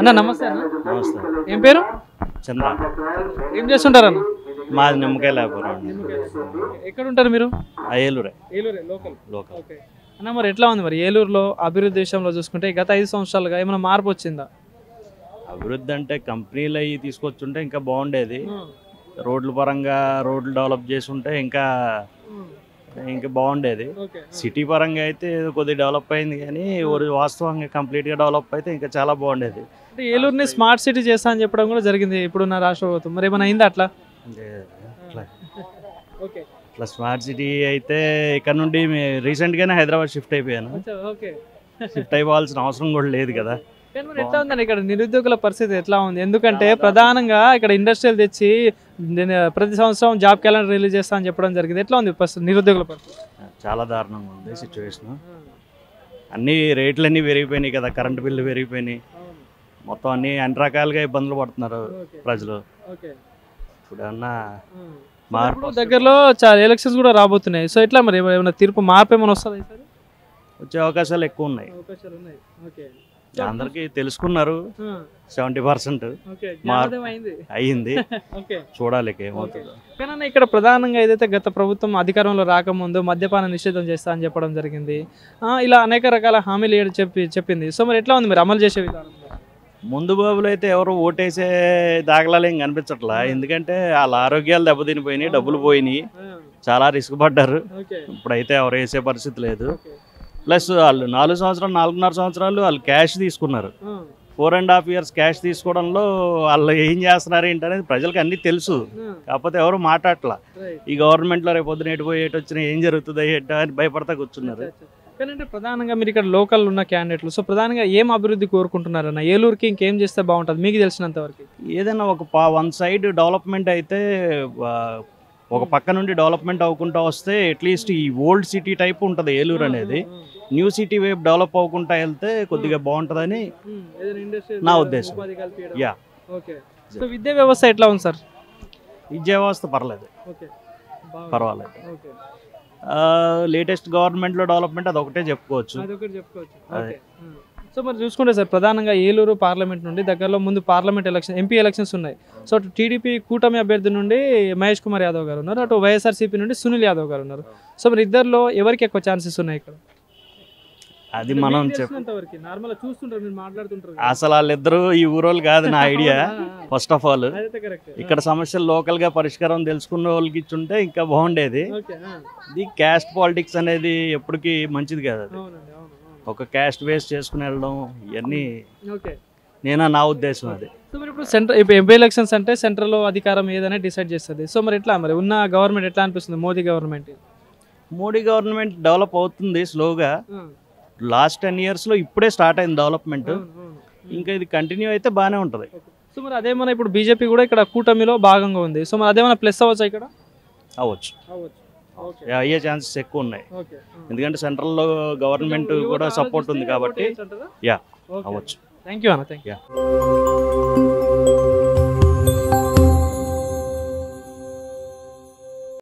అన్న నమస్తే అన్న. నమస్తే. ఏం పేరు? చంద్ర. ఏం చేస్తుంటారు అన్న? మాది నిమ్మకాయ వ్యాపారం అండి. ఎక్కడ ఉంటారు మీరు? ఏలూరే. ఏలూరే లోకల్. లోకల్. ఓకే అన్న, మరి ఎట్లా ఉంది మరి ఏలూరులో అభివృద్ధి విషయంలో చూసుకుంటే గత 5 సంవత్సరాలుగా ఏమైనా మార్పు వచ్చిందా? అభివృద్ధి అంటే కంపెనీలు అవి తీసుకొచ్చుంటే ఇంకా బాగుండేది. రోడ్ల పరంగా రోడ్లు డెవలప్ చేసి ఉంటే ఇంకా బాగుండేది. సిటీ పరంగా అయితే కొద్దిగా డెవలప్ అయింది, కానీ వాస్తవంగా కంప్లీట్గా డెవలప్ అయితే ఇంకా చాలా బాగుండేది. అంటే ఏలూరుని స్మార్ట్ సిటీ చేస్తా అని చెప్పడం కూడా జరిగింది ఇప్పుడున్న రాష్ట్ర ప్రభుత్వం. మరి ఏమైనా అయిందా అట్లా? ఇట్లా స్మార్ట్ సిటీ అయితే ఇక్కడ నుండి రీసెంట్గానే హైదరాబాద్ షిఫ్ట్ అయిపోయాను. షిఫ్ట్ అయిపోవాల్సిన అవసరం కూడా లేదు కదా. ఎట్లా ఉందండి ఇక్కడ నిరుద్యోగుల పరిస్థితి ఎట్లా ఉంది? ఎందుకంటే ప్రధానంగా ఇక్కడ ఇండస్ట్రియల్ తెచ్చి ప్రతి సంవత్సరం జాబ్ క్యాలెండర్ రిలీజ్ చేస్తా అని చెప్పడం జరిగింది. ఎట్లా ఉంది నిరుద్యోగుల పరిస్థితి? చాలా దారుణంగా ఉంది సిచ్యువేషన్. అన్ని రేట్లన్నీ పెరిగిపోయినాయి కదా, కరెంటు బిల్లు పెరిగిపోయినాయి, మొత్తం అన్ని రకాలుగా ఇబ్బందులు పడుతున్నారు ప్రజలు. ఇప్పుడు అన్నా మార్పు దగ్గరలో చాలా ఎలక్షన్స్ కూడా రాబోతున్నాయి. సో ఎట్లా మరి ఏమైనా తీర్పు మార్పు ఏమైనా వస్తుంది? వచ్చే అవకాశాలు ఎక్కువ ఉన్నాయి. అందరికి తెలుసుకున్నారు 70% అయ్యింది. చూడాలి ఏమవుతుందో. కానీ ఇక్కడ ప్రధానంగా ఏదైతే గత ప్రభుత్వం అధికారంలో రాకముందు మద్యపాన నిషేధం చేస్తా అని చెప్పడం జరిగింది. ఇలా అనేక రకాల హామీలు చెప్పింది. సో మరి ఎట్లా ఉంది మరి అమలు చేసే విధానం? ముందు బాబులు అయితే ఎవరు ఓటేసే దాఖలాలు ఏం కనిపించట్లా. ఎందుకంటే వాళ్ళ ఆరోగ్యాలు దెబ్బతినిపోయినాయి, డబ్బులు పోయినాయి, చాలా రిస్క్ పడ్డారు. ఇప్పుడైతే ఎవరు వేసే పరిస్థితి లేదు. ప్లస్ వాళ్ళు 4.5 సంవత్సరాలు వాళ్ళు క్యాష్ తీసుకున్నారు. 4.5 years క్యాష్ తీసుకోవడంలో వాళ్ళు ఏం చేస్తున్నారు ఏంటనేది ప్రజలకు అన్నీ తెలుసు. కాకపోతే ఎవరు మాట్లాడట్లా. ఈ గవర్నమెంట్లో రేపు పొద్దున ఎటుపోయేటి వచ్చినా ఏం జరుగుతుంది అని భయపడతా కూర్చున్నారు. అంటే ప్రధానంగా మీరు ఇక్కడ లోకల్ ఉన్న క్యాండిడేట్లు సో ప్రధానంగా ఏం అభివృద్ధి కోరుకుంటున్నారన్న? ఏలూరుకి ఇంకేం చేస్తే బాగుంటుంది మీకు తెలిసినంత వరకు? ఏదైనా ఒక వన్ సైడ్ డెవలప్మెంట్ అయితే, ఒక పక్క నుండి డెవలప్మెంట్ అవ్వకుండా వస్తే అట్లీస్ట్ ఈ ఓల్డ్ సిటీ టైప్ ఉంటుంది ఏలూరు అనేది. న్యూ సిటీ వైపు డెవలప్ అవ్వకుండా వెళ్తే కొద్దిగా బాగుంటుందని నా ఉద్దేశం. యా. విద్యా వ్యవస్థ ఎట్లా ఉంది సార్? విద్యా వ్యవస్థ పర్వాలేదు. లేటెస్ట్ గవర్నమెంట్లో డెవలప్మెంట్ అది ఒకటే చెప్పుకోవచ్చు. సో మరి చూసుకుంటే సార్ ప్రధానంగా ఏలూరు పార్లమెంట్ నుండి దగ్గరలో ముందు పార్లమెంట్ ఎంపీ ఎలక్షన్స్ ఉన్నాయి. సో అటు టీడీపీ కూటమి అభ్యర్థి నుండి మహేష్ కుమార్ యాదవ్ గారు ఉన్నారు, అటు వైఎస్ఆర్సీపీ నుండి సునీల్ యాదవ్ గారు ఉన్నారు. సో మరి ఇద్దరిలో ఎవరికి ఎక్కువ ఛాన్సెస్ ఉన్నాయి ఇక్కడ? అది మనం అసలు వాళ్ళిద్దరూ ఈ ఊరోళ్ళు కాదు నా ఐడియా. ఫస్ట్ ఆఫ్ ఆల్ ఇక్కడ సమస్యలు లోకల్ గా పరిష్కారం తెలుసుకున్న వాళ్ళకి ఇచ్చుంటే ఇంకా బాగుండేది. ఇది క్యాస్ట్ పాలిటిక్స్ అనేది ఎప్పటికీ మంచిది కాదు. అది ఒక క్యాస్ట్ బేస్ చేసుకుని వెళ్ళడం ఇవన్నీ నా ఉద్దేశం. అది ఇప్పుడు ఎంపీ ఎలక్షన్స్ అంటే సెంట్రల్ లో అధికారం ఏదైనా డిసైడ్ చేస్తుంది. సో మరి ఎట్లా మరి ఉన్న గవర్నమెంట్ ఎట్లా అనిపిస్తుంది? మోదీ గవర్నమెంట్ డెవలప్ అవుతుంది స్లోగా. లాస్ట్ 10 years లో ఇప్పుడే స్టార్ట్ అయింది డెవలప్మెంట్. ఇంకా ఇది కంటిన్యూ అయితే బాగానే ఉంటుంది. సో మరి అదేమన్నా ఇప్పుడు బీజేపీ కూడా ఇక్కడ కూటమిలో భాగంగా ఉంది. సో మరి అదేమన్నా ప్లస్ అవ్వచ్చు ఇక్కడ? అవ్వచ్చు. అయ్యే ఛాన్సెస్ ఎక్కువ ఉన్నాయి. ఎందుకంటే సెంట్రల్లో గవర్నమెంట్ కూడా సపోర్ట్ ఉంది కాబట్టి. యా, అవ్వచ్చు. థ్యాంక్ యూ అన్న. Thank you.